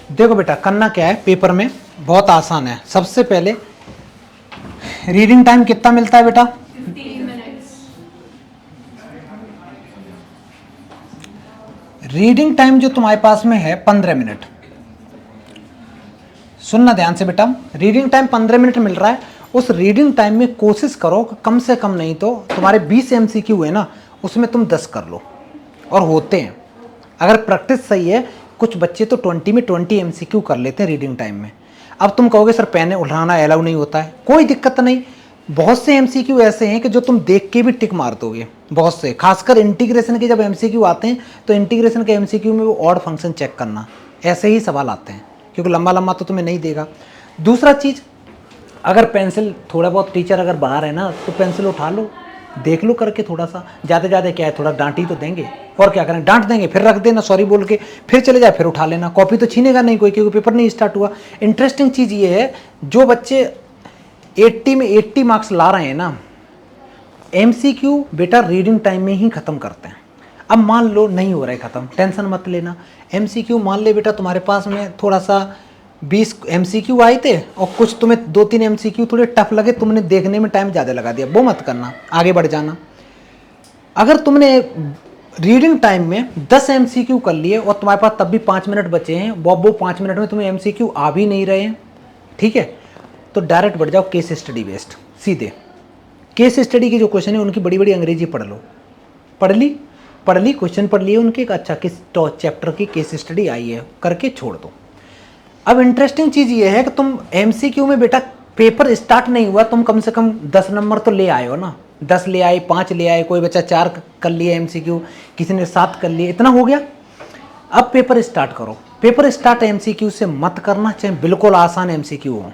देखो बेटा, करना क्या है पेपर में, बहुत आसान है। सबसे पहले रीडिंग टाइम कितना मिलता है बेटा? 15 minutes। रीडिंग टाइम जो तुम्हारे पास में है 15 मिनट। सुनना ध्यान से बेटा, रीडिंग टाइम 15 मिनट मिल रहा है। उस रीडिंग टाइम में कोशिश करो कि कम से कम नहीं तो तुम्हारे 20 MCQ है ना, उसमें तुम 10 कर लो। और होते हैं, अगर प्रैक्टिस सही है, कुछ बच्चे तो 20 में 20 MCQ कर लेते हैं रीडिंग टाइम में। अब तुम कहोगे सर पेन उठाना अलाउ नहीं होता है, कोई दिक्कत नहीं। बहुत से MCQ ऐसे हैं कि जो तुम देख के भी टिक मार दोगे, बहुत से। खासकर इंटीग्रेशन के जब MCQ आते हैं तो इंटीग्रेशन के MCQ में वो ऑड फंक्शन चेक करना, ऐसे ही सवाल आते हैं, क्योंकि लंबा लंबा तो तुम्हें नहीं देगा। दूसरा चीज़, अगर पेंसिल थोड़ा बहुत टीचर अगर बाहर है ना तो पेंसिल उठा लो, देख लो करके थोड़ा सा। ज़्यादा ज़्यादा क्या है, थोड़ा डांट ही तो देंगे, और क्या करें, डांट देंगे फिर रख देना सॉरी बोल के, फिर चले जाए, फिर उठा लेना। कॉपी तो छीनेगा नहीं कोई, क्योंकि पेपर नहीं स्टार्ट हुआ। इंटरेस्टिंग चीज़ ये है, जो बच्चे 80 में 80 मार्क्स ला रहे हैं ना, MCQ बेटा रीडिंग टाइम में ही ख़त्म करते हैं। अब मान लो नहीं हो रहा है ख़त्म, टेंशन मत लेना। MCQ मान ले बेटा तुम्हारे पास में थोड़ा सा 20 MCQ आए थे और कुछ तुम्हें 2-3 MCQ थोड़े टफ लगे, तुमने देखने में टाइम ज़्यादा लगा दिया, वो मत करना, आगे बढ़ जाना। अगर तुमने रीडिंग टाइम में 10 MCQ कर लिए और तुम्हारे पास तब भी 5 मिनट बचे हैं, वो 5 मिनट में तुम्हें MCQ आ भी नहीं रहे हैं, ठीक है, तो डायरेक्ट बढ़ जाओ केस स्टडी बेस्ड। सीधे केस स्टडी के जो क्वेश्चन है उनकी बड़ी बड़ी अंग्रेजी पढ़ लो। पढ़ ली क्वेश्चन पढ़ लिए उनके, अच्छा किस चैप्टर की केस स्टडी आई है करके छोड़ दो। अब इंटरेस्टिंग चीज़ ये है कि तुम MCQ में बेटा पेपर स्टार्ट नहीं हुआ, तुम कम से कम 10 नंबर तो ले आए हो ना, 10 ले आए, 5 ले आए, कोई बच्चा 4 कर लिए MCQ, किसी ने 7 कर लिए, इतना हो गया। अब पेपर स्टार्ट करो। पेपर स्टार्ट MCQ से मत करना, चाहे बिल्कुल आसान MCQ हो,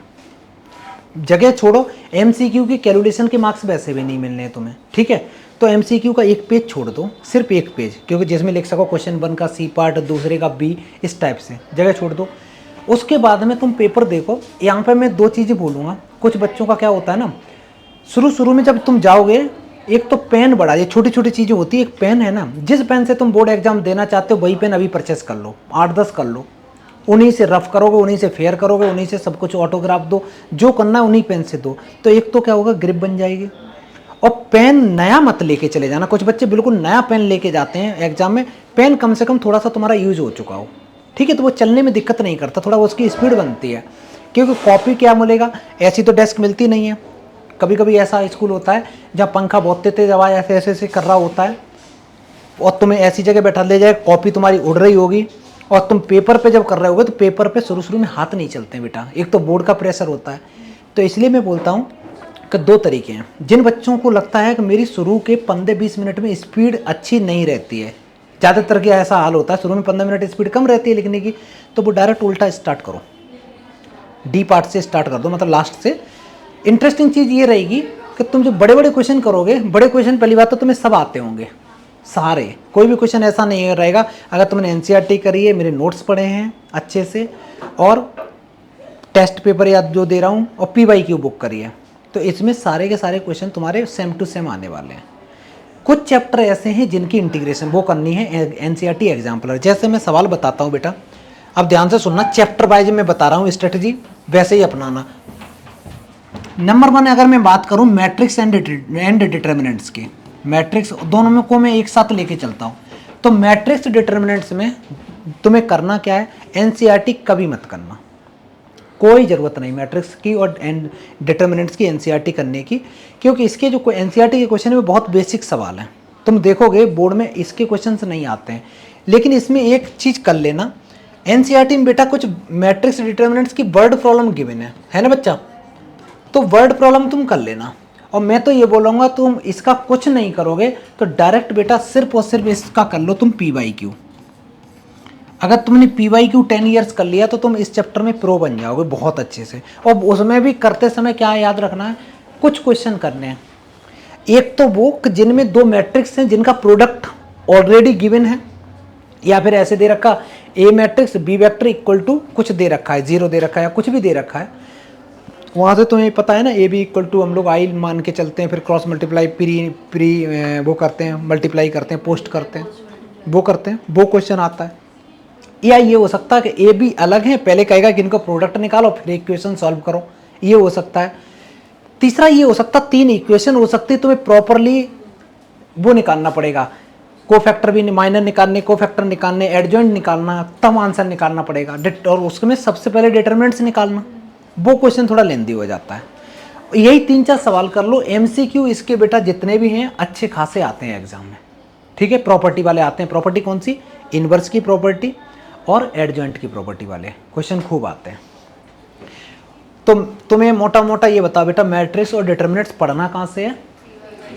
जगह छोड़ो। MCQ की कैलकुलेशन के मार्क्स वैसे भी नहीं मिलने हैं तुम्हें, ठीक है, तो MCQ का एक पेज छोड़ दो, सिर्फ एक पेज, क्योंकि जिसमें लिख सको क्वेश्चन 1 का C पार्ट, दूसरे का B, इस टाइप से जगह छोड़ दो। उसके बाद में तुम पेपर देखो। यहाँ पे मैं 2 चीज़ें बोलूँगा। कुछ बच्चों का क्या होता है ना, शुरू में जब तुम जाओगे, एक तो पेन बड़ा, ये छोटी छोटी चीज़ें होती है। एक पेन है ना, जिस पेन से तुम बोर्ड एग्जाम देना चाहते हो वही पेन अभी परचेस कर लो, 8-10 कर लो, उन्हीं से रफ करोगे, उन्हीं से फेयर करोगे, उन्हीं से सब कुछ ऑटोग्राफ दो, जो करना है उन्हीं पेन से दो। तो एक तो क्या होगा, ग्रिप बन जाएगी। और पेन नया मत लेके चले जाना। कुछ बच्चे बिल्कुल नया पेन लेके जाते हैं एग्जाम में, पेन कम से कम थोड़ा सा तुम्हारा यूज हो चुका हो, ठीक है, तो वो चलने में दिक्कत नहीं करता, थोड़ा उसकी स्पीड बनती है। क्योंकि कॉपी क्या मिलेगा, ऐसी तो डेस्क मिलती नहीं है। कभी कभी ऐसा स्कूल होता है जहाँ पंखा बहुत तेज आवाज़ ऐसे ऐसे ऐसे कर रहा होता है और तुम्हें ऐसी जगह बैठा ले जाए, कॉपी तुम्हारी उड़ रही होगी, और तुम पेपर पे जब कर रहे होगे तो पेपर पे शुरू में हाथ नहीं चलते हैं बेटा, एक तो बोर्ड का प्रेशर होता है। तो इसलिए मैं बोलता हूँ कि 2 तरीके हैं। जिन बच्चों को लगता है कि मेरी शुरू के 15-20 मिनट में स्पीड अच्छी नहीं रहती है, ज़्यादातर का ऐसा हाल होता है, शुरू में 15 मिनट स्पीड कम रहती है लिखने की, तो वो डायरेक्ट उल्टा स्टार्ट करो, D पार्ट से स्टार्ट कर दो, मतलब लास्ट से। इंटरेस्टिंग चीज़ ये रहेगी कि तुम जो बड़े बड़े क्वेश्चन करोगे, बड़े क्वेश्चन पहली बात तो तुम्हें सब आते होंगे सारे, कोई भी क्वेश्चन ऐसा नहीं रहेगा। अगर तुमने NCERT करी है, मेरे नोट्स पढ़े हैं अच्छे से, और टेस्ट पेपर याद जो दे रहा हूँ, और PYQ बुक करी है, तो इसमें सारे के सारे क्वेश्चन तुम्हारे सेम टू सेम आने वाले हैं। कुछ चैप्टर ऐसे हैं जिनकी इंटीग्रेशन वो करनी है NCERT एग्जाम्पलर। जैसे मैं सवाल बताता हूँ बेटा, अब ध्यान से सुनना, चैप्टर वाइज मैं बता रहा हूँ स्ट्रेटजी, वैसे ही अपनाना। नंबर 1 अगर मैं बात करूँ मैट्रिक्स एंड डिटर्मिनेंट्स की, मैट्रिक्स दोनों में को मैं एक साथ लेके चलता हूँ। तो मैट्रिक्स डिटर्मिनेंट्स में तुम्हें करना क्या है, NCERT कभी मत करना, कोई ज़रूरत नहीं मैट्रिक्स की और डिटर्मिनेंट्स की NCERT करने की, क्योंकि इसके जो NCERT के क्वेश्चन है वो बहुत बेसिक सवाल हैं। तुम देखोगे बोर्ड में इसके क्वेश्चन नहीं आते हैं, लेकिन इसमें एक चीज़ कर लेना, NCERT में बेटा कुछ मैट्रिक्स डिटर्मिनेंट्स की वर्ड प्रॉब्लम गिवन है ना बच्चा, तो वर्ड प्रॉब्लम तुम कर लेना। और मैं तो ये बोलूँगा तुम इसका कुछ नहीं करोगे तो डायरेक्ट बेटा सिर्फ और सिर्फ इसका कर लो तुम PYQ। अगर तुमने PYQ 10 ईयर्स कर लिया तो तुम इस चैप्टर में प्रो बन जाओगे बहुत अच्छे से। और उसमें भी करते समय क्या याद रखना है, कुछ क्वेश्चन करने हैं। एक तो वो जिनमें 2 मैट्रिक्स हैं जिनका प्रोडक्ट ऑलरेडी गिवन है, या फिर ऐसे दे रखा A matrix B vector equal to कुछ दे रखा है, 0 दे रखा है या कुछ भी दे रखा है, वहाँ से तुम्हें पता है ना AB इक्वल टू हम लोग I मान के चलते हैं, फिर क्रॉस मल्टीप्लाई प्री वो करते हैं, मल्टीप्लाई करते हैं, पोस्ट करते हैं, वो करते हैं, वो क्वेश्चन आता है। या ये हो सकता है कि ए बी अलग है, पहले कहेगा कि इनको प्रोडक्ट निकालो फिर इक्वेशन सॉल्व करो, ये हो सकता है। तीसरा ये हो सकता है 3 इक्वेशन हो सकती है, तुम्हें प्रॉपरली वो निकालना पड़ेगा, कोफैक्टर भी माइनर निकालने, कोफैक्टर निकालने, एडजॉइंट निकालना, तब आंसर निकालना पड़ेगा, और उसमें सबसे पहले डिटरमिनेंट्स निकालना, वो क्वेश्चन थोड़ा लेंदी हो जाता है। यही 3-4 सवाल कर लो, एमसीक्यू इसके बेटा जितने भी हैं अच्छे खासे आते हैं एग्जाम में, ठीक है। प्रॉपर्टी वाले आते हैं, प्रॉपर्टी कौन सी, इनवर्स की प्रॉपर्टी और एडजॉइंट की प्रॉपर्टी वाले क्वेश्चन खूब आते हैं। तो तुम्हें मोटा मोटा ये बताओ बेटा, मैट्रिक्स और डिटरमिनेंट्स पढ़ना कहाँ से है,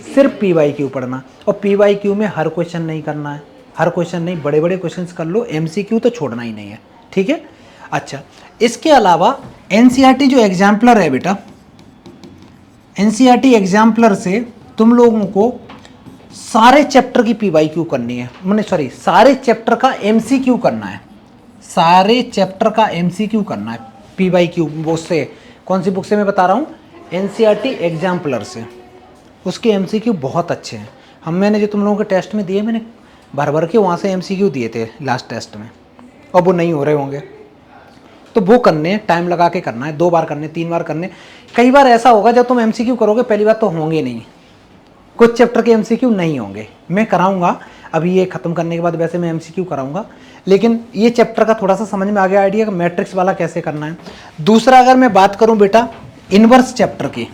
सिर्फ पी वाई क्यू पढ़ना, और पी वाई क्यू में हर क्वेश्चन नहीं करना है, हर क्वेश्चन नहीं, बड़े बड़े क्वेश्चंस कर लो, एमसीक्यू तो छोड़ना ही नहीं है, ठीक है। अच्छा, इसके अलावा एनसीईआरटी जो एग्जाम्पलर है बेटा, एनसीईआरटी एग्जाम्पलर से तुम लोगों को सारे चैप्टर की पी वाई क्यू करनी है, मैंने सॉरी सारे चैप्टर का एमसीक्यू करना है, सारे चैप्टर का एमसीक्यू करना है पी वाई क्यू। वो से कौन सी बुक से मैं बता रहा हूँ, एनसीईआरटी एग्जाम्पलर से, उसके एमसीक्यू बहुत अच्छे हैं। मैंने जो तुम लोगों के टेस्ट में दिए, मैंने भर भर के वहाँ से एमसीक्यू दिए थे लास्ट टेस्ट में, और वो नहीं हो रहे होंगे, तो वो करने टाइम लगा के करना है, 2 बार करने, 3 बार करने। कई बार ऐसा होगा जब तुम एमसीक्यू करोगे पहली बार तो होंगे नहीं, कुछ चैप्टर के एमसीक्यू नहीं होंगे, मैं कराऊंगा अभी ये खत्म करने के बाद, वैसे मैं एमसीक्यू कराऊंगा, लेकिन ये चैप्टर का थोड़ा सा समझ में आ गया आइडिया कि मैट्रिक्स वाला कैसे करना है। दूसरा अगर मैं बात करूं बेटा इनवर्स चैप्टर की,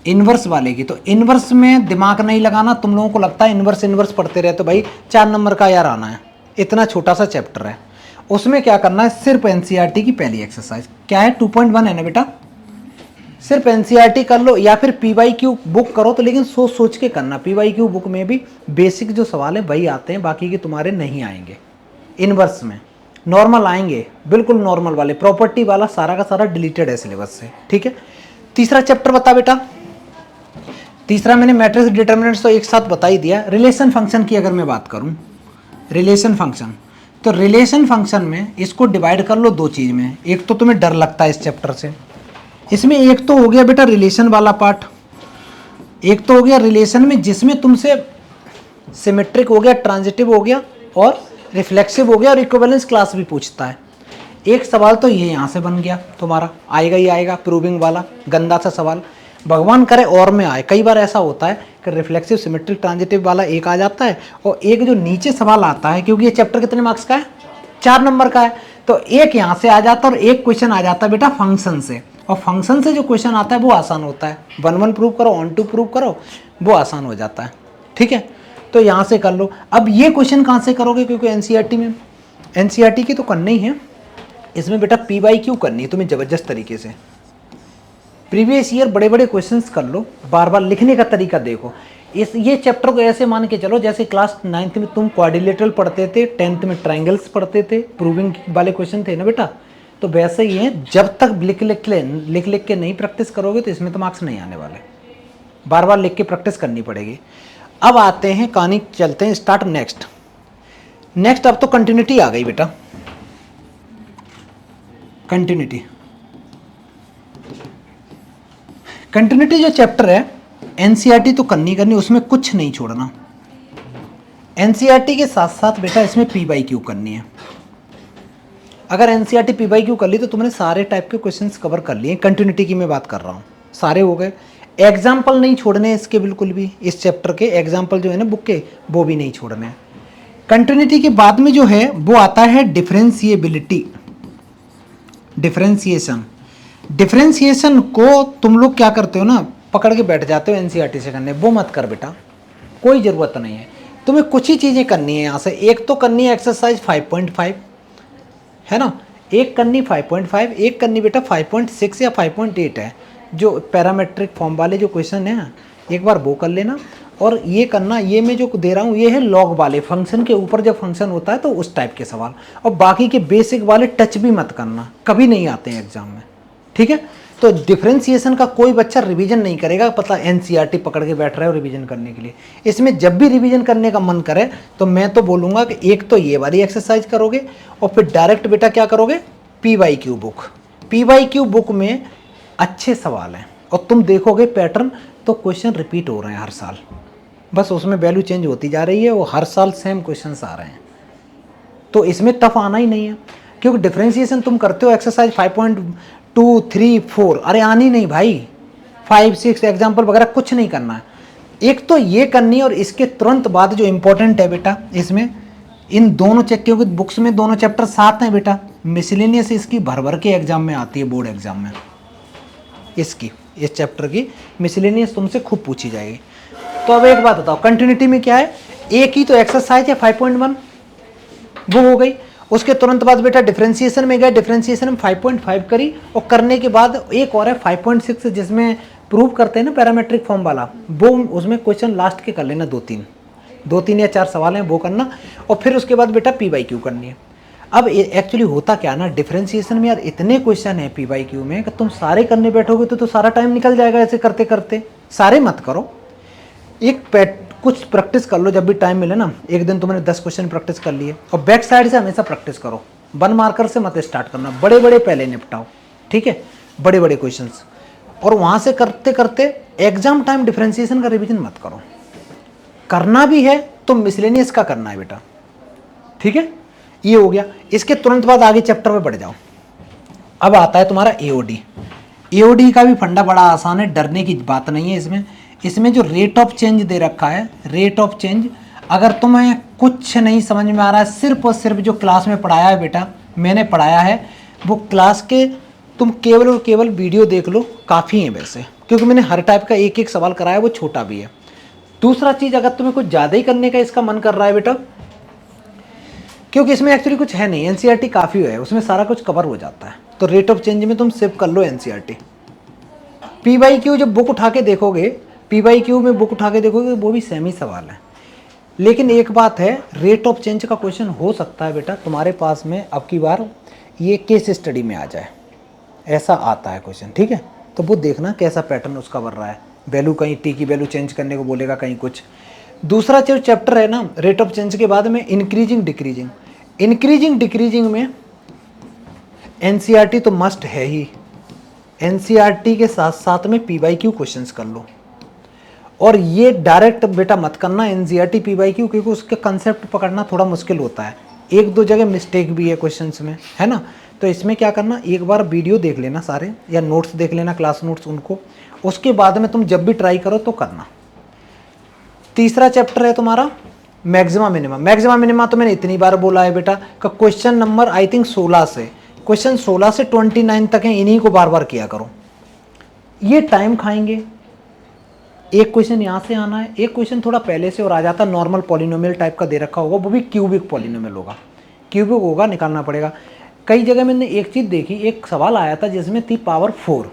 इनवर्स वाले की, तो इनवर्स में दिमाग नहीं लगाना। तुम लोगों को लगता है इनवर्स इनवर्स पढ़ते रहे तो भाई 4 नंबर का यार आना है, इतना छोटा सा चैप्टर है, उसमें क्या करना है, सिर्फ एनसीईआरटी की पहली एक्सरसाइज क्या है, 2.1 है ना बेटा, सिर्फ एनसीईआरटी कर लो या फिर पीवाईक्यू बुक करो, तो लेकिन सोच सोच के करना। पीवाईक्यू बुक में भी बेसिक जो सवाल है वही आते हैं, बाकी के तुम्हारे नहीं आएंगे। इनवर्स में नॉर्मल आएंगे, बिल्कुल नॉर्मल वाले, प्रॉपर्टी वाला सारा का सारा डिलीटेड है सिलेबस से, ठीक है। तीसरा चैप्टर बता बेटा, तीसरा मैंने मैट्रिक्स डिटरमिनेंट्स तो एक साथ बता ही दिया। रिलेशन फंक्शन की अगर मैं बात करूं, रिलेशन फंक्शन, तो रिलेशन फंक्शन में इसको डिवाइड कर लो 2 चीज में। एक तो तुम्हें डर लगता है इस चैप्टर से, इसमें एक तो हो गया बेटा रिलेशन वाला पार्ट, एक तो हो गया रिलेशन में जिसमें तुमसे सिमेट्रिक हो गया, ट्रांजिटिव हो गया और रिफ्लेक्सिव हो गया, और इक्विवेलेंस क्लास भी पूछता है। एक सवाल तो ये यहाँ से बन गया तुम्हारा, आएगा ही आएगा, प्रूविंग वाला गंदा सा सवाल, भगवान करे और में आए। कई बार ऐसा होता है कि रिफ्लेक्सिव सिमेट्रिक ट्रांजिटिव वाला एक आ जाता है, और एक जो नीचे सवाल आता है, क्योंकि ये चैप्टर कितने मार्क्स का है, 4 नंबर का है, तो एक यहाँ से आ जाता है और एक क्वेश्चन आ जाता है बेटा फंक्शन से, और फंक्शन से जो क्वेश्चन आता है वो आसान होता है, 1-1 प्रूव करो, 1-2 प्रूव करो, वो आसान हो जाता है, ठीक है। तो यहाँ से कर लो। अब ये क्वेश्चन कहाँ से करोगे, क्योंकि एनसीईआरटी में, एनसीईआरटी की तो करनी ही है, इसमें बेटा पीवाईक्यू करनी है तुम्हें जबरदस्त तरीके से। प्रीवियस ईयर बड़े बड़े क्वेश्चंस कर लो, बार बार लिखने का तरीका देखो। ये चैप्टर को ऐसे मान के चलो जैसे क्लास 9th में तुम क्वाड्रिलेटरल पढ़ते थे, 10th में ट्रायंगल्स पढ़ते थे, प्रूविंग वाले क्वेश्चन थे ना बेटा, तो वैसे ही है। जब तक लिख लिख के नहीं प्रैक्टिस करोगे तो इसमें तो मार्क्स नहीं आने वाले, बार बार लिख के प्रैक्टिस करनी पड़ेगी। अब आते हैं कहानी, चलते हैं स्टार्ट नेक्स्ट। अब तो कंटिन्यूटी आ गई बेटा, कंटिन्यूटी जो चैप्टर है एनसीईआरटी तो करनी, उसमें कुछ नहीं छोड़ना। एनसीईआरटी के साथ साथ बेटा इसमें पीवाईक्यू करनी है। अगर एनसीईआरटी पीवाईक्यू कर ली तो तुमने सारे टाइप के क्वेश्चंस कवर कर लिए। कंटिन्यूटी की मैं बात कर रहा हूँ, सारे हो गए। एग्जाम्पल नहीं छोड़ने इसके बिल्कुल भी, इस चैप्टर के एग्जाम्पल जो है ना बुक के, वो भी नहीं छोड़ने हैं। कंटिन्यूटी के बाद में जो है वो आता है डिफरेंशिएबिलिटी, डिफरेंशिएशन को तुम लोग क्या करते हो ना, पकड़ के बैठ जाते हो एनसीईआरटी से करने, वो मत कर बेटा, कोई ज़रूरत नहीं है। तुम्हें कुछ ही चीज़ें करनी है यहाँ से। एक तो करनी है एक्सरसाइज 5.5, है ना, एक करनी 5.5, एक करनी बेटा 5.6 या 5.8 है, जो पैरामेट्रिक फॉर्म वाले जो क्वेश्चन हैं, एक बार वो कर लेना। और ये करना, ये मैं जो दे रहा हूँ ये है लॉग वाले, फंक्शन के ऊपर जब फंक्शन होता है तो उस टाइप के सवाल, और बाकी के बेसिक वाले टच भी मत करना, कभी नहीं आते हैं एग्जाम में, ठीक है। तो डिफरेंशिएशन का कोई बच्चा रिवीजन नहीं करेगा, पता एनसीईआरटी पकड़ के बैठ रहा है रिवीजन करने के लिए। इसमें जब भी रिवीजन करने का मन करे तो मैं तो बोलूँगा कि एक तो ये वाली एक्सरसाइज करोगे, और फिर डायरेक्ट बेटा क्या करोगे, पीवाईक्यू बुक। पीवाईक्यू बुक में अच्छे सवाल हैं, और तुम देखोगे पैटर्न तो क्वेश्चन रिपीट हो रहे हैं हर साल, बस उसमें वैल्यू चेंज होती जा रही है, वो हर साल सेम क्वेश्चन आ रहे हैं। तो इसमें टफ आना ही नहीं है, क्योंकि डिफरेंशिएशन तुम करते हो एक्सरसाइज 5.2, 3, 4, अरे आनी नहीं भाई, 5, 6 एग्जाम्पल वगैरह कुछ नहीं करना है। एक तो ये करनी है, और इसके तुरंत बाद जो इंपॉर्टेंट है बेटा इसमें इन दोनों चेक, क्योंकि बुक्स में दोनों चैप्टर साथ हैं बेटा, मिसलेनियस इसकी भर भर के एग्जाम में आती है, बोर्ड एग्जाम में इसकी, इस चैप्टर की मिसलेनियस तुमसे खूब पूछी जाएगी। तो अब एक बात बताओ, कंटिन्यूटी में क्या है, एक ही तो एक्सरसाइज है 5.1 वो हो गई, उसके तुरंत बाद बेटा डिफरेंशिएशन में गए, डिफरेंशिएशन में 5.5 करी, और करने के बाद एक और है 5.6 जिसमें प्रूव करते हैं ना पैरामेट्रिक फॉर्म वाला, वो उसमें क्वेश्चन लास्ट के कर लेना, 2-3 या 4 सवाल हैं वो करना, और फिर उसके बाद बेटा PYQ करनी है। अब एक्चुअली होता क्या ना, डिफरेंशिएशन में यार इतने क्वेश्चन हैं PYQ में कि तुम सारे करने बैठोगे तो सारा टाइम निकल जाएगा ऐसे करते करते। सारे मत करो, कुछ प्रैक्टिस कर लो, जब भी टाइम मिले ना, एक दिन तुमने 10 क्वेश्चन प्रैक्टिस कर लिए, और बैक साइड से हमेशा प्रैक्टिस करो, 1 मार्कर से मत स्टार्ट करना, बड़े बड़े पहले निपटाओ, ठीक है, बड़े बड़े क्वेश्चंस, और वहाँ से करते करते एग्जाम टाइम डिफरेंशिएशन का रिवीजन मत करो। करना भी है तो मिसलेनियस का करना है बेटा, ठीक है, ये हो गया। इसके तुरंत बाद आगे चैप्टर में बढ़ जाओ। अब आता है तुम्हारा AOD का भी फंडा बड़ा आसान है, डरने की बात नहीं है इसमें। इसमें जो रेट ऑफ चेंज दे रखा है, रेट ऑफ चेंज, अगर तुम्हें कुछ नहीं समझ में आ रहा है, सिर्फ और सिर्फ जो क्लास में पढ़ाया है बेटा, मैंने पढ़ाया है वो क्लास के, तुम केवल और केवल वीडियो देख लो, काफ़ी है वैसे, क्योंकि मैंने हर टाइप का एक एक सवाल कराया, वो छोटा भी है। दूसरा चीज़, अगर तुम्हें कुछ ज़्यादा ही करने का इसका मन कर रहा है बेटा, क्योंकि इसमें एक्चुअली कुछ है नहीं, NCERT काफ़ी है, उसमें सारा कुछ कवर हो जाता है, तो रेट ऑफ चेंज में तुम सेव कर लो NCERT। PYQ जब बुक उठा के देखोगे, PYQ में बुक उठा के देखोगे, वो भी सेम ही सवाल है, लेकिन एक बात है, रेट ऑफ चेंज का क्वेश्चन हो सकता है बेटा तुम्हारे पास में अब की बार ये केस स्टडी में आ जाए, ऐसा आता है क्वेश्चन, ठीक है, तो वो देखना कैसा पैटर्न उसका बन रहा है, वैल्यू कहीं T की वैल्यू चेंज करने को बोलेगा, कहीं कुछ। दूसरा जो चैप्टर है ना रेट ऑफ चेंज के बाद में, इंक्रीजिंग डिक्रीजिंग में NCERT तो मस्ट है ही, NCERT के साथ साथ में PYQ क्वेश्चंस कर लो, और ये डायरेक्ट बेटा मत करना NCERT PYQ, क्योंकि उसके कंसेप्ट पकड़ना थोड़ा मुश्किल होता है, 1-2 जगह मिस्टेक भी है क्वेश्चंस में, है ना। तो इसमें क्या करना, एक बार वीडियो देख लेना सारे, या नोट्स देख लेना, क्लास नोट्स उनको, उसके बाद में तुम जब भी ट्राई करो तो करना। तीसरा चैप्टर है तुम्हारा मैक्सिमा मिनिमा तो मैंने इतनी बार बोला है बेटा का, क्वेश्चन नंबर आई थिंक 16 से, क्वेश्चन 16 से 29 तक है, इन्हीं को बार बार किया करो, ये टाइम खाएंगे। एक क्वेश्चन यहाँ से आना है, एक क्वेश्चन थोड़ा पहले से और आ जाता, नॉर्मल पॉलिनोमियल टाइप का दे रखा होगा, वो भी क्यूबिक पॉलिनोमियल होगा, क्यूबिक होगा, निकालना पड़ेगा। कई जगह मैंने एक चीज़ देखी, एक सवाल आया था जिसमें थी पावर 4,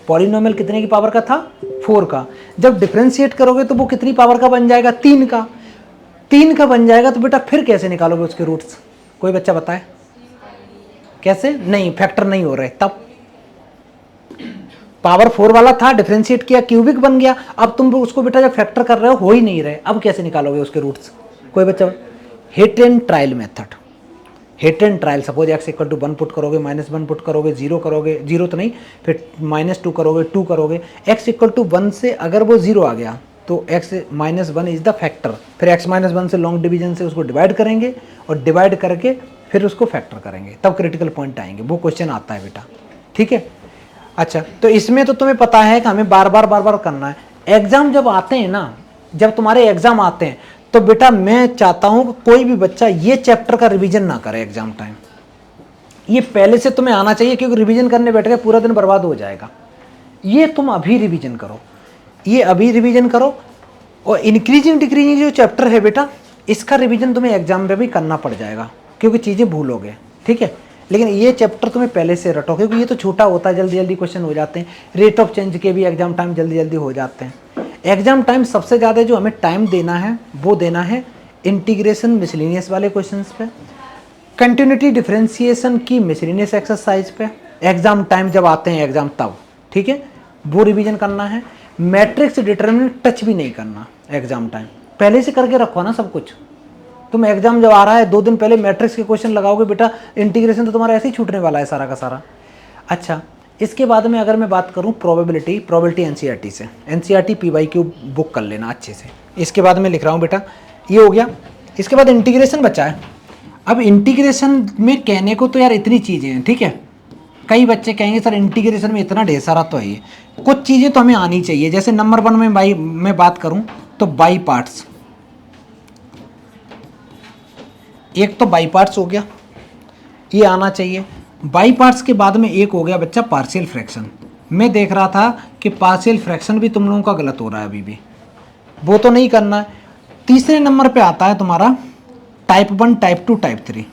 पॉलिनोमियल कितने की पावर का था, 4 का, जब डिफरेंशिएट करोगे तो वो कितनी पावर का बन जाएगा, 3 का बन जाएगा, तो बेटा फिर कैसे निकालोगे उसके रूट्स, कोई बच्चा बताए कैसे, नहीं फैक्टर नहीं हो रहे, तब पावर 4 वाला था, डिफरेंशिएट किया, क्यूबिक बन गया, अब तुम उसको बेटा जब फैक्टर कर रहे हो ही नहीं रहे, अब कैसे निकालोगे उसके रूट्स, कोई बच्चा। Hit and trial method, hit and trial, suppose x = 1 put करोगे, -1 पुट करोगे, 0 करोगे, 0 तो नहीं, फिर -2 करोगे, 2 करोगे, x = 1 से अगर वो 0 आ गया तो x - 1 इज द फैक्टर, फिर x - 1 से लॉन्ग डिवीजन से उसको डिवाइड करेंगे, और डिवाइड करके फिर उसको फैक्टर करेंगे, तब क्रिटिकल पॉइंट आएंगे, वो क्वेश्चन आता है बेटा, ठीक है। अच्छा, तो इसमें तो तुम्हें पता है कि हमें बार बार करना है। एग्जाम जब आते हैं ना, जब तुम्हारे एग्जाम आते हैं, तो बेटा मैं चाहता हूं कि कोई भी बच्चा ये चैप्टर का रिवीजन ना करे एग्जाम टाइम, ये पहले से तुम्हें आना चाहिए, क्योंकि रिवीजन करने बैठ गए पूरा दिन बर्बाद हो जाएगा। ये तुम अभी रिवीजन करो, ये अभी रिवीजन करो, और इंक्रीजिंग डिक्रीजिंग जो चैप्टर है बेटा, इसका रिवीजन तुम्हें एग्जाम में भी करना पड़ जाएगा, क्योंकि चीज़ें भूलोगे, ठीक है। लेकिन ये चैप्टर तुम्हें पहले से रटो, क्योंकि ये तो छोटा होता है, जल्दी जल्दी क्वेश्चन हो जाते हैं। रेट ऑफ चेंज के भी एग्जाम टाइम जल्दी जल्दी हो जाते हैं। एग्जाम टाइम सबसे ज़्यादा जो हमें टाइम देना है वो देना है इंटीग्रेशन मिसलेनियस वाले क्वेश्चंस पे, कंटिन्यूटी डिफरेंशिएशन की मिसलेनियस एक्सरसाइज पे, एग्जाम टाइम जब आते हैं एग्जाम तब, ठीक है, वो रिवीजन करना है। मैट्रिक्स डिटर्मिनेंट टच भी नहीं करना एग्जाम टाइम, पहले से करके रखो ना सब कुछ। तुम एग्जाम जब आ रहा है 2 दिन पहले मैट्रिक्स के क्वेश्चन लगाओगे बेटा, इंटीग्रेशन तो तुम्हारा ऐसे ही छूटने वाला है सारा का सारा। अच्छा, इसके बाद में अगर मैं बात करूं प्रोबेबिलिटी NCERT से, NCERT PYQ बुक कर लेना अच्छे से। इसके बाद मैं लिख रहा हूं बेटा, ये हो गया। इसके बाद इंटीग्रेशन बचा है। अब इंटीग्रेशन में कहने को तो यार इतनी चीज़ें हैं, ठीक है। कई बच्चे कहेंगे सर इंटीग्रेशन में इतना ढेर सारा तो है ही। कुछ चीज़ें तो हमें आनी चाहिए। जैसे नंबर 1 में मैं बात करूं तो बाई पार्ट्स, एक तो बाई पार्ट्स हो गया, ये आना चाहिए। बाई पार्ट्स के बाद में एक हो गया बच्चा पार्शियल फ्रैक्शन। मैं देख रहा था कि पार्शियल फ्रैक्शन भी तुम लोगों का गलत हो रहा है अभी भी, वो तो नहीं करना है। तीसरे नंबर पे आता है तुम्हारा type 1, type 2, type 3।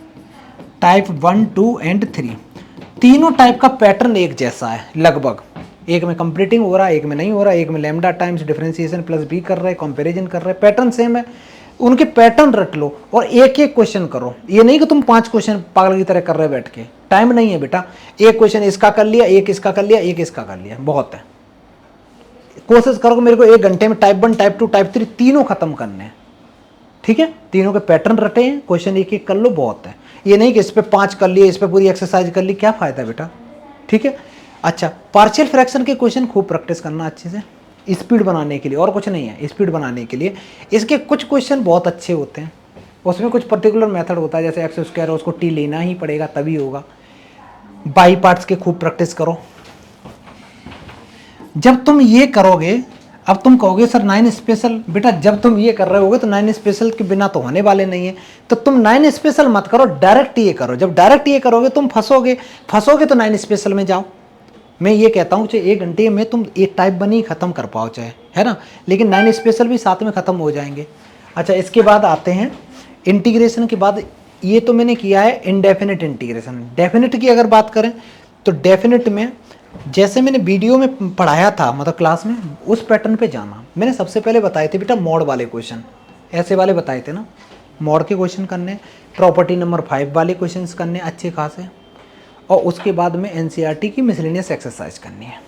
Type 1, 2 and 3 तीनों टाइप का पैटर्न एक जैसा है लगभग। एक में कंप्लीटिंग हो रहा है, एक में नहीं हो रहा है, एक में lambda times differentiation plus b कर रहे हैं, कंपैरिजन कर रहे हैं, पैटर्न सेम है। उनके पैटर्न रट लो और एक एक क्वेश्चन करो। ये नहीं कि तुम 5 क्वेश्चन पागल की तरह कर रहे बैठ के, टाइम नहीं है बेटा। एक क्वेश्चन इसका कर लिया, एक इसका कर लिया, एक इसका कर लिया, बहुत है। कोशिश करो कि मेरे को 1 घंटे में टाइप 1, टाइप 2, टाइप 3 तीनों खत्म करने हैं, ठीक है। तीनों के पैटर्न रटे हैं, क्वेश्चन एक एक कर लो, बहुत है। ये नहीं कि इस पे 5 कर लिए, इस पे पूरी एक्सरसाइज कर ली, क्या फायदा है बेटा, ठीक है। अच्छा, पार्शियल फ्रैक्शन के क्वेश्चन खूब प्रैक्टिस करना अच्छे से, स्पीड बनाने के लिए, और कुछ नहीं है, स्पीड बनाने के लिए। इसके कुछ क्वेश्चन बहुत अच्छे होते हैं, उसमें कुछ पर्टिकुलर मेथड होता है, जैसे एक्स स्क्वायर है उसको टी लेना ही पड़ेगा तभी होगा। बाई पार्ट्स के खूब प्रैक्टिस करो। जब तुम ये करोगे, अब तुम कहोगे सर 9 स्पेशल, बेटा जब तुम ये कर रहे होगे तो 9 स्पेशल के बिना तो होने वाले नहीं है। तो तुम 9 स्पेशल मत करो, डायरेक्ट ये करो। जब डायरेक्ट ये करोगे तुम फंसोगे तो 9 स्पेशल में जाओ। मैं ये कहता हूँ चाहे 1 घंटे में तुम एक टाइप 1 ही खत्म कर पाओ चाहे, है ना, लेकिन 9 स्पेशल भी साथ में खत्म हो जाएंगे। अच्छा, इसके बाद आते हैं इंटीग्रेशन के बाद। ये तो मैंने किया है इनडेफिनिट इंटीग्रेशन। डेफिनिट की अगर बात करें तो डेफिनिट में जैसे मैंने वीडियो में पढ़ाया था, मतलब क्लास में, उस पैटर्न पे जाना। मैंने सबसे पहले बताए थे बेटा मॉड वाले क्वेश्चन, ऐसे वाले बताए थे ना, मॉड के क्वेश्चन करने, प्रॉपर्टी नंबर 5 वाले क्वेश्चंस करने अच्छे खासे, और उसके बाद में एनसीईआरटी की मिसलेनियस एक्सरसाइज करनी है।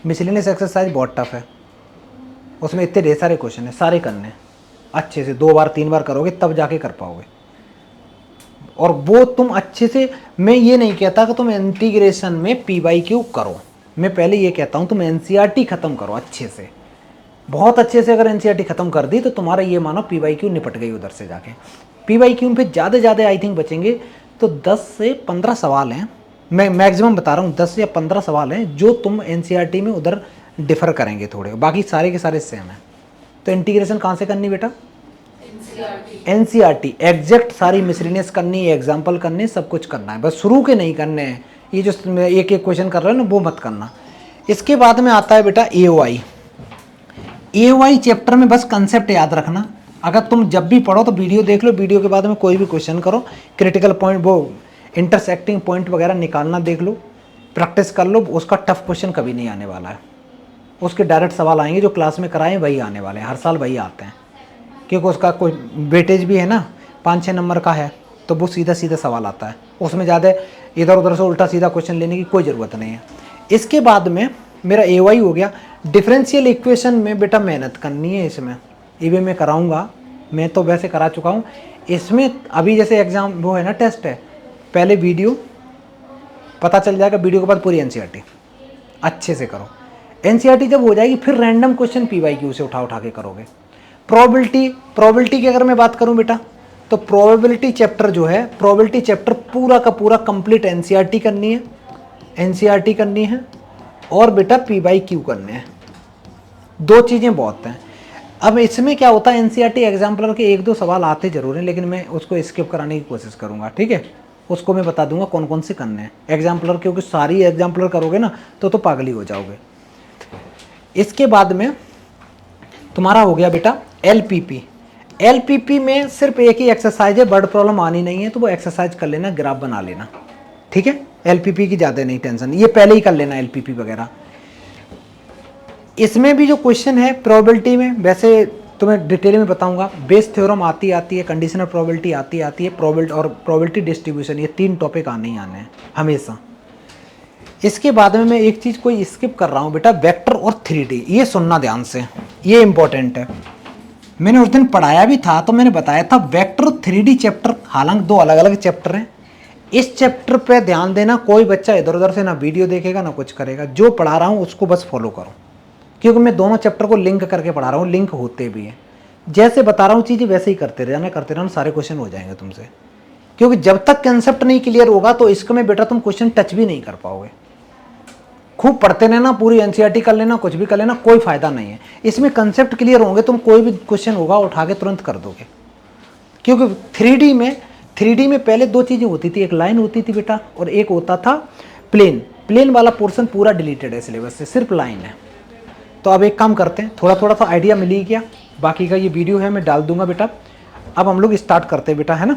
मिसलेनियस एक्सरसाइज बहुत टफ है, उसमें इतने ढेर सारे क्वेश्चन है, सारे करने अच्छे से 2 बार 3 बार करोगे तब जाके कर पाओगे। और वो तुम अच्छे से, मैं ये नहीं कहता कि तुम इंटीग्रेशन में पी/क्यू करो, मैं पहले ये कहता हूँ तुम एनसीईआरटी खत्म करो अच्छे से, बहुत अच्छे से। अगर एनसीईआरटी खत्म कर दी तो तुम्हारा ये मानो पी/क्यू निपट गई उधर से जाके। पी/क्यू पे ज़्यादा आई थिंक बचेंगे तो 10 से 15 सवाल हैं, मैं मैक्सिमम बता रहा हूँ, 10 या 15 सवाल हैं जो तुम एनसीईआरटी में उधर डिफर करेंगे थोड़े, बाकी सारे के सारे सेम है। तो इंटीग्रेशन कहाँ से करनी बेटा, एनसीईआरटी एग्जैक्ट सारी मिसलेनियस करनी है, एग्जाम्पल करने, सब कुछ करना है, बस शुरू के नहीं करने हैं। ये जो एक एक क्वेश्चन कर रहे हो ना वो मत करना। इसके बाद में आता है बेटा एओआई। एओआई चैप्टर में बस कंसेप्ट याद रखना। अगर तुम जब भी पढ़ो तो वीडियो देख लो, वीडियो के बाद में कोई भी क्वेश्चन करो, क्रिटिकल पॉइंट, वो इंटरसेक्टिंग पॉइंट वगैरह निकालना देख लो, प्रैक्टिस कर लो। उसका टफ क्वेश्चन कभी नहीं आने वाला है, उसके डायरेक्ट सवाल आएंगे जो क्लास में कराएं वही आने वाले हैं, हर साल वही आते हैं, क्योंकि उसका कोई वेटेज भी है ना, 5-6 नंबर का है, तो वो सीधा सीधा सवाल आता है, उसमें ज़्यादा इधर उधर से उल्टा सीधा क्वेश्चन लेने की कोई ज़रूरत नहीं है। इसके बाद में मेरा एओआई हो गया। डिफरेंशियल इक्वेशन में बेटा मेहनत करनी है, इसमें ये भी मैं कराऊंगा, मैं तो वैसे करा चुका हूँ। इसमें अभी जैसे एग्ज़ाम वो है ना, टेस्ट है, पहले वीडियो पता चल जाएगा, वीडियो के बाद पूरी एनसीईआरटी अच्छे से करो। एनसीईआरटी जब हो जाएगी फिर रैंडम क्वेश्चन पी/क्यू से उठा के करोगे। प्रोबेबिलिटी की अगर मैं बात करूं बेटा, तो प्रोबेबिलिटी चैप्टर जो है, प्रोबेबिलिटी चैप्टर पूरा का पूरा कंप्लीट एनसीईआरटी करनी है, और बेटा पी/क्यू करने हैं। 2 चीज़ें बहुत हैं। अब इसमें क्या होता है, एनसीईआरटी एग्जाम्पलर के 1-2 सवाल आते जरूर हैं, लेकिन मैं उसको स्किप कराने की कोशिश करूंगा, ठीक है। उसको मैं बता दूंगा कौन कौन से करने हैं एग्जाम्पलर, क्योंकि सारी एग्जाम्पलर करोगे ना तो पागल ही हो जाओगे। इसके बाद में तुम्हारा हो गया बेटा एलपीपी। एलपीपी में सिर्फ एक ही एक्सरसाइज है, वर्ड प्रॉब्लम आनी नहीं है तो वो एक्सरसाइज कर लेना, ग्राफ बना लेना, ठीक है। एलपीपी की ज़्यादा नहीं टेंशन, ये पहले ही कर लेना एलपीपी वगैरह। इसमें भी जो क्वेश्चन है प्रोबेबिलिटी में, वैसे तुम्हें डिटेल में बताऊंगा, बेस थ्योरम आती है, कंडीशनल प्रोबेबिलिटी आती है, प्रोबेबिलिटी और प्रोबेबिलिटी डिस्ट्रीब्यूशन, ये 3 टॉपिक आने ही आने हैं हमेशा। इसके बाद में मैं एक चीज़ कोई स्किप कर रहा हूँ बेटा, वेक्टर और 3D, ये सुनना ध्यान से, ये इंपॉर्टेंट है। मैंने उस दिन पढ़ाया भी था तो मैंने बताया था वेक्टर और 3D चैप्टर, हालांकि 2 अलग अलग चैप्टर हैं। इस चैप्टर पे ध्यान देना, कोई बच्चा इधर उधर से ना वीडियो देखेगा ना कुछ करेगा, जो पढ़ा रहा हूँ उसको बस फॉलो करो, क्योंकि मैं दोनों चैप्टर को लिंक करके पढ़ा रहा हूँ, लिंक होते भी हैं। जैसे बता रहा हूँ चीज़ें वैसे ही करते रहना, सारे क्वेश्चन हो जाएंगे तुमसे। क्योंकि जब तक कंसेप्ट नहीं क्लियर होगा तो इसमें बेटा तुम क्वेश्चन टच भी नहीं कर पाओगे। खूब पढ़ते रहना, पूरी एनसीईआरटी कर लेना, कुछ भी कर लेना, कोई फायदा नहीं है। इसमें कंसेप्ट क्लियर होंगे, तुम कोई भी क्वेश्चन होगा उठा के तुरंत कर दोगे। क्योंकि 3D में पहले दो चीजें होती थी, एक लाइन होती थी बेटा और एक होता था प्लेन। प्लेन वाला पोर्शन पूरा डिलीटेड है सिलेबस से, सिर्फ लाइन है। तो अब एक काम करते हैं, थोड़ा थोड़ा सा आइडिया मिल ही गया, बाकी का ये वीडियो है मैं डाल दूंगा बेटा। अब हम लोग स्टार्ट करते हैं बेटा, है ना।